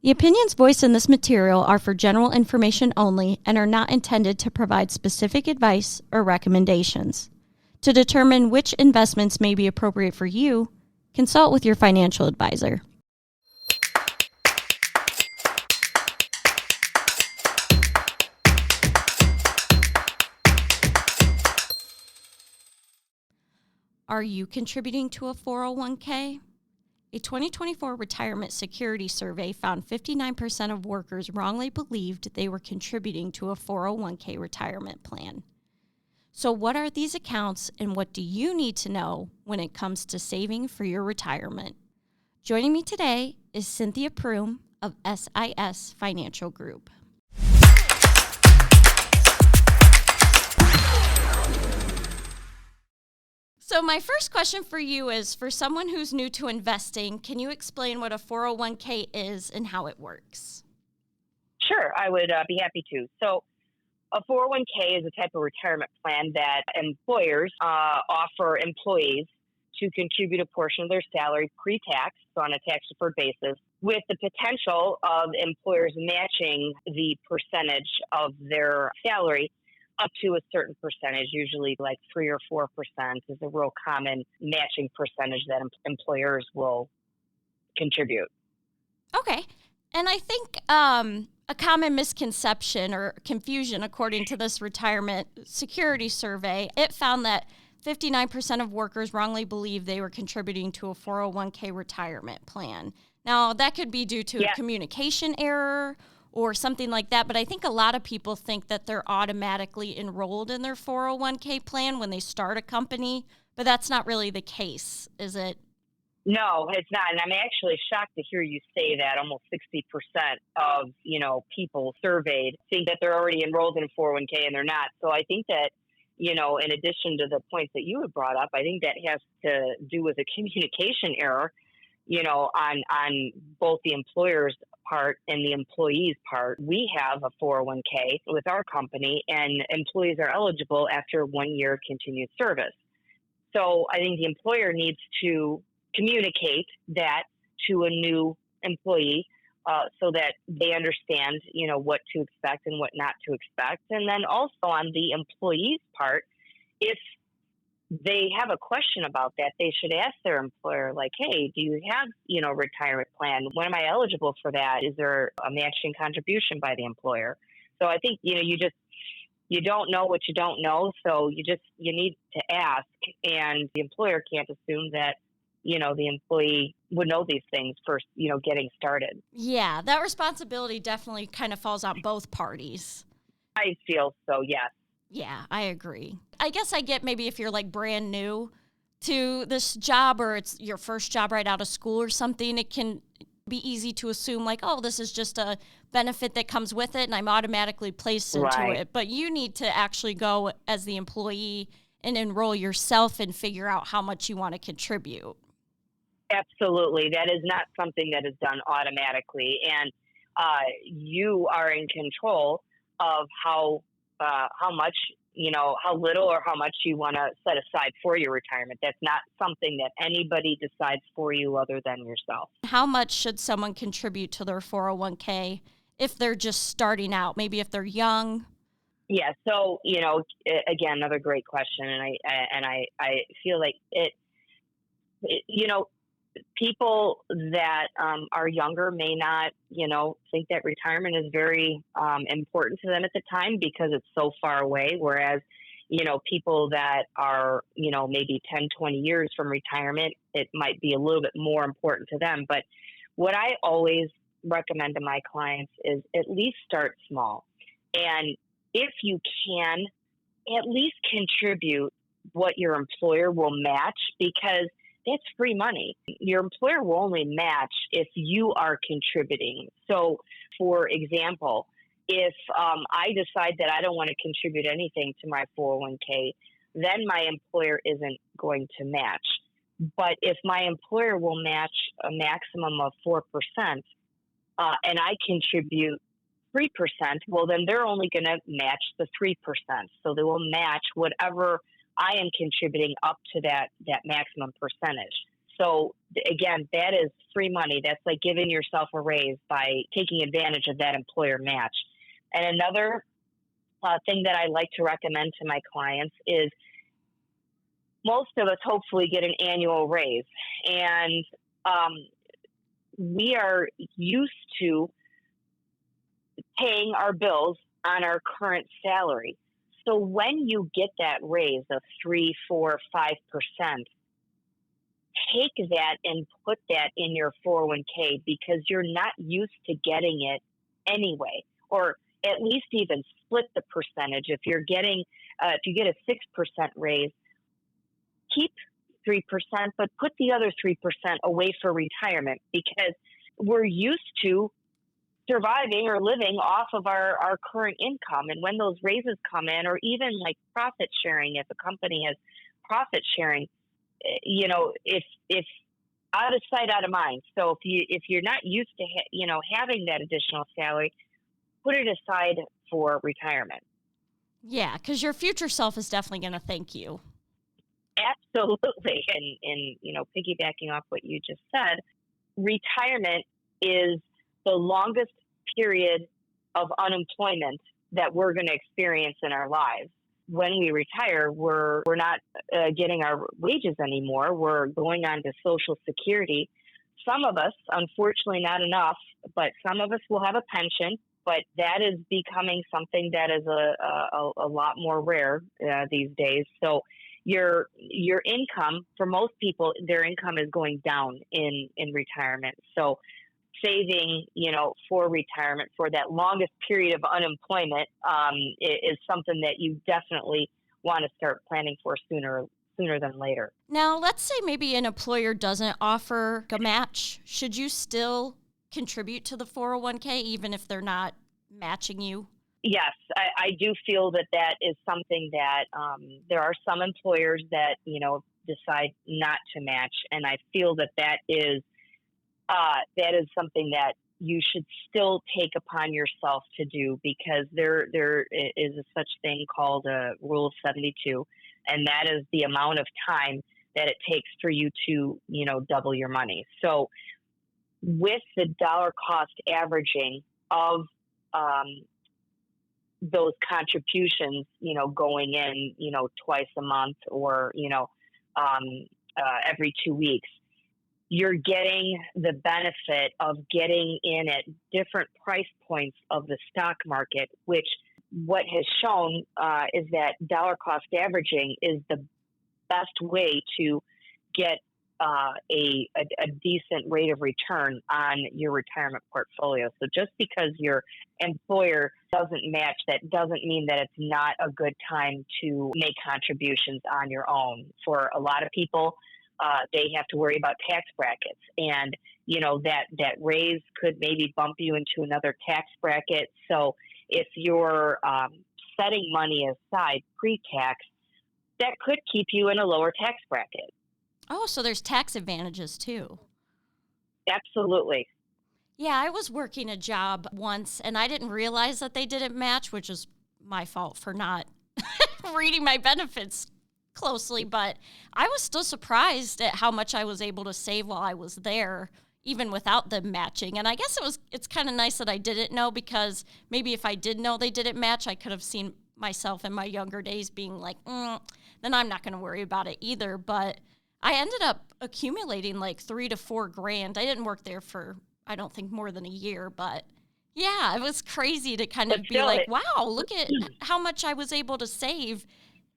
The opinions voiced in this material are for general information only and are not intended to provide specific advice or recommendations. To determine which investments may be appropriate for you, consult with your financial advisor. Are you contributing to a 401k? A 2024 retirement security survey found 59% of workers wrongly believed they were contributing to a 401k retirement plan. So what are these accounts and what do you need to know when it comes to saving for your retirement? Joining me today is Cynthia Pruhm of SIS Financial Group. So my first question for you is, for someone who's new to investing, can you explain what a 401k is and how it works? Sure, I would be happy to. So a 401k is a type of retirement plan that employers offer employees to contribute a portion of their salary pre-tax, so on a tax-deferred basis, with the potential of employers matching the percentage of their salary up to a certain percentage, usually like 3 or 4% is a real common matching percentage that employers will contribute. Okay. And I think a common misconception or confusion, according to this retirement security survey, it found that 59% of workers wrongly believed they were contributing to a 401k retirement plan. Now, that could be due to a communication error or something like that, but I think a lot of people think that they're automatically enrolled in their 401k plan when they start a company, but that's not really the case, is it? No, it's not. And I'm actually shocked to hear you say that almost 60% of, people surveyed think that they're already enrolled in a 401k and they're not. So I think that, in addition to the points that you had brought up, I think that has to do with a communication error, on both the employer's part and the employee's part. We have a 401k with our company, and employees are eligible after 1 year continued service. So I think the employer needs to communicate that to a new employee so that they understand, what to expect and what not to expect. And then also on the employee's part, if they have a question about that, they should ask their employer, like, hey, do you have, a retirement plan? When am I eligible for that? Is there a matching contribution by the employer? So I think, you don't know what you don't know. So you need to ask, and the employer can't assume that, the employee would know these things first, getting started. Yeah, that responsibility definitely kind of falls on both parties. I feel so, yes. Yeah, I agree. I guess I get maybe if you're like brand new to this job or it's your first job right out of school or something, it can be easy to assume like, oh, this is just a benefit that comes with it and I'm automatically placed into it. But you need to actually go as the employee and enroll yourself and figure out how much you want to contribute. Absolutely. That is not something that is done automatically. And you are in control of how much, how little or how much you want to set aside for your retirement. That's not something that anybody decides for you other than yourself. How much should someone contribute to their 401k if they're just starting out, maybe if they're young? Yeah. So, again, another great question. And I feel like people that are younger may not, think that retirement is very important to them at the time because it's so far away. Whereas, people that are, maybe 10, 20 years from retirement, it might be a little bit more important to them. But what I always recommend to my clients is at least start small. And if you can, at least contribute what your employer will match, because that's free money. Your employer will only match if you are contributing. So, for example, if I decide that I don't want to contribute anything to my 401k, then my employer isn't going to match. But if my employer will match a maximum of 4%, and I contribute 3%, well, then they're only going to match the 3%. So they will match whatever I am contributing up to that maximum percentage. So again, that is free money. That's like giving yourself a raise by taking advantage of that employer match. And another thing that I like to recommend to my clients is most of us hopefully get an annual raise. And we are used to paying our bills on our current salary. So when you get that raise of 3, 4, 5%, take that and put that in your 401k because you're not used to getting it anyway, or at least even split the percentage. If you're getting, if you get a 6% raise, keep 3%, but put the other 3% away for retirement because we're used to surviving or living off of our current income. And when those raises come in, or even like profit sharing, if a company has profit sharing, if out of sight, out of mind. So if you're not used to, having that additional salary, put it aside for retirement. Yeah, because your future self is definitely going to thank you. Absolutely. And piggybacking off what you just said, retirement is the longest period of unemployment that we're going to experience in our lives. When we retire, we're not getting our wages anymore. We're going on to Social Security. Some of us, unfortunately not enough, but some of us will have a pension, but that is becoming something that is a lot more rare these days. So your income, for most people, their income is going down in retirement. So saving, for retirement for that longest period of unemployment is something that you definitely want to start planning for sooner than later. Now, let's say maybe an employer doesn't offer a match. Should you still contribute to the 401k even if they're not matching you? Yes, I do feel that is something that there are some employers that, decide not to match. And I feel that is something that you should still take upon yourself to do because there is a such thing called a Rule of 72, and that is the amount of time that it takes for you to, double your money. So with the dollar cost averaging of those contributions, going in, twice a month or, every 2 weeks, you're getting the benefit of getting in at different price points of the stock market, which what has shown is that dollar cost averaging is the best way to get a decent rate of return on your retirement portfolio. So just because your employer doesn't match, that doesn't mean that it's not a good time to make contributions on your own. For a lot of people, they have to worry about tax brackets, and that raise could maybe bump you into another tax bracket. So if you're setting money aside pre-tax, that could keep you in a lower tax bracket. Oh, so there's tax advantages too. Absolutely. Yeah, I was working a job once and I didn't realize that they didn't match, which is my fault for not reading my benefits closely, but I was still surprised at how much I was able to save while I was there, even without them matching. And I guess it's kind of nice that I didn't know, because maybe if I did know they didn't match, I could have seen myself in my younger days being like, then I'm not going to worry about it either. But I ended up accumulating like $3,000 to $4,000. I didn't work there for, I don't think, more than a year, but yeah, it was crazy to kind of be like, wow, look at how much I was able to save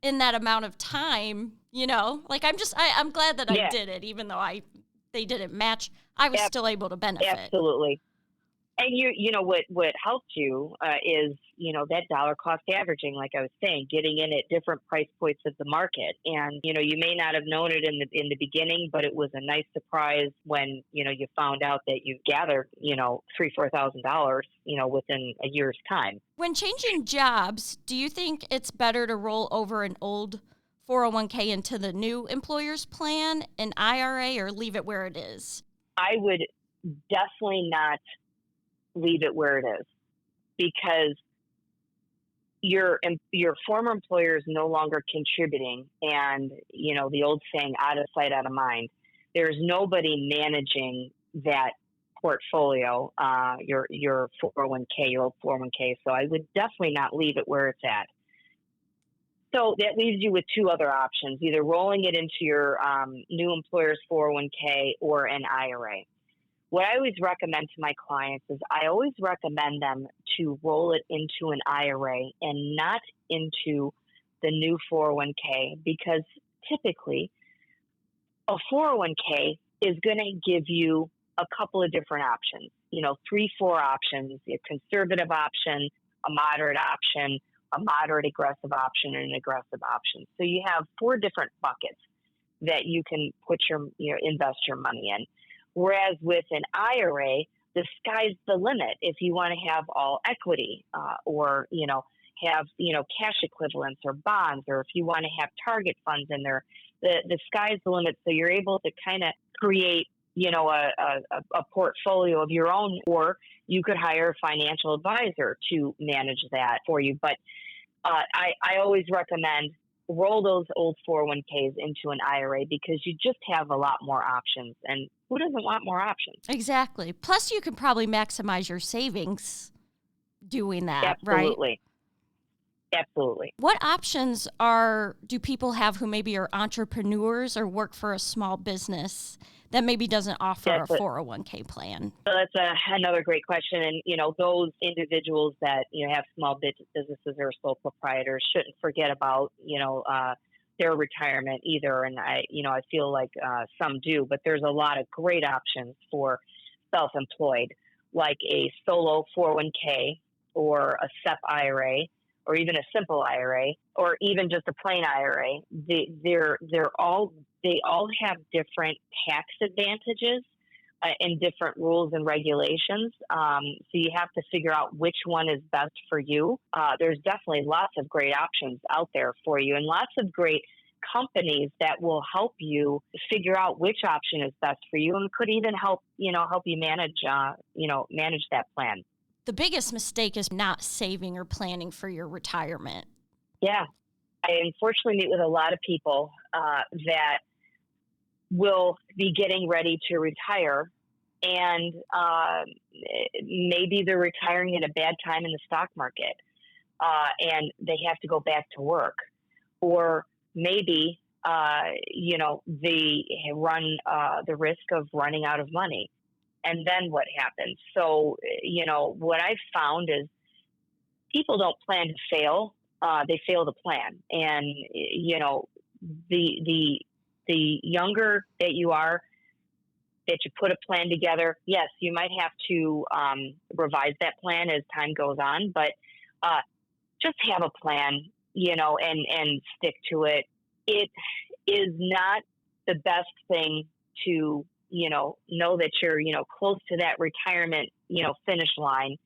in that amount of time, like I'm glad that I did it, even though they didn't match. I was still able to benefit. Absolutely. And what helped you is, that dollar cost averaging, like I was saying, getting in at different price points of the market. And, you may not have known it in the beginning, but it was a nice surprise when, you found out that you gathered, $3,000-$4,000, within a year's time. When changing jobs, do you think it's better to roll over an old 401k into the new employer's plan, an IRA, or leave it where it is? I would definitely not leave it where it is, because your former employer is no longer contributing, and the old saying, out of sight, out of mind. there's nobody managing that portfolio, your 401k, your old 401k. So I would definitely not leave it where it's at. So that leaves you with two other options, either rolling it into your new employer's 401k or an IRA. What I always recommend to my clients is I always recommend them to roll it into an IRA and not into the new 401k, because typically a 401k is going to give you a couple of different options, 3-4 options, a conservative option, a moderate option, a moderate aggressive option, and an aggressive option. So you have 4 different buckets that you can put invest your money in. Whereas with an IRA, the sky's the limit. If you want to have all equity, or have cash equivalents or bonds, or if you want to have target funds in there, the sky's the limit. So you're able to kind of create a portfolio of your own, or you could hire a financial advisor to manage that for you. But I always recommend roll those old 401ks into an IRA, because you just have a lot more options. And who doesn't want more options? Exactly. Plus, you can probably maximize your savings doing that, Absolutely. Right? Absolutely. What options do people have who maybe are entrepreneurs or work for a small business that maybe doesn't offer a 401k plan? So that's another great question. And, those individuals that, have small businesses or sole proprietors shouldn't forget about, their retirement either. And I feel like some do, but there's a lot of great options for self-employed, like a solo 401k or a SEP IRA, or even a simple IRA, or even just a plain IRA. They all have different tax advantages and different rules and regulations. So you have to figure out which one is best for you. There's definitely lots of great options out there for you, and lots of great companies that will help you figure out which option is best for you, and could even help you manage that plan. The biggest mistake is not saving or planning for your retirement. Yeah. I unfortunately meet with a lot of people that will be getting ready to retire, and maybe they're retiring at a bad time in the stock market, and they have to go back to work. Or maybe, they run the risk of running out of money. And then what happens? So, what I've found is people don't plan to fail. They fail to plan. And, the younger that you are, that you put a plan together, yes, you might have to revise that plan as time goes on, but just have a plan, and stick to it. It is not the best thing to know that you're, close to that retirement, finish line.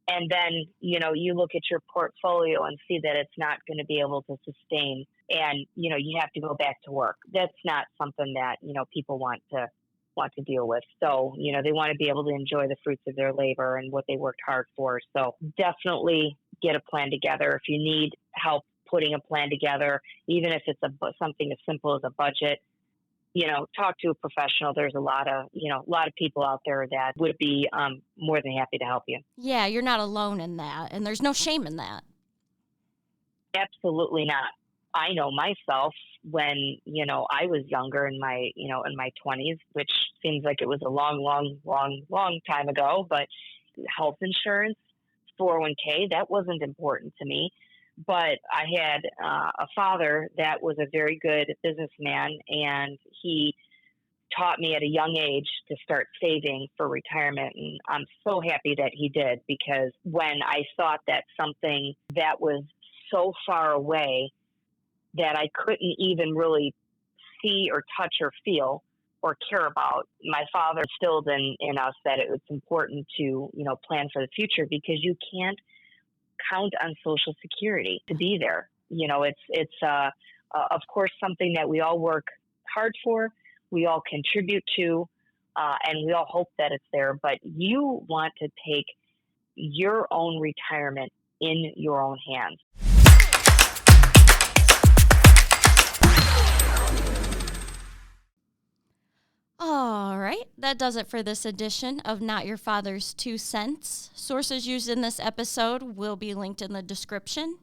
And then, you look at your portfolio and see that it's not going to be able to sustain, and, you have to go back to work. That's not something that, people want to deal with. So, they want to be able to enjoy the fruits of their labor and what they worked hard for. So definitely get a plan together. If you need help putting a plan together, even if it's something as simple as a budget, talk to a professional. There's a lot of people out there that would be more than happy to help you. Yeah, you're not alone in that, and there's no shame in that. Absolutely not. I know myself when, I was younger in my 20s, which seems like it was a long time ago, but health insurance, 401k, that wasn't important to me. But I had a father that was a very good businessman, and he taught me at a young age to start saving for retirement. And I'm so happy that he did, because when I thought that something that was so far away that I couldn't even really see or touch or feel or care about, my father instilled in us that it's important to, plan for the future, because you can't count on Social Security to be there. It's of course something that we all work hard for, we all contribute to, and we all hope that it's there. But you want to take your own retirement in your own hands. All right, that does it for this edition of Not Your Father's 2 Cents. Sources used in this episode will be linked in the description.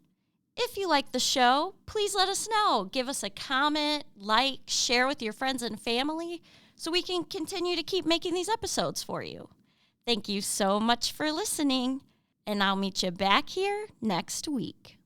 If you like the show, please let us know. Give us a comment, like, share with your friends and family so we can continue to keep making these episodes for you. Thank you so much for listening, and I'll meet you back here next week.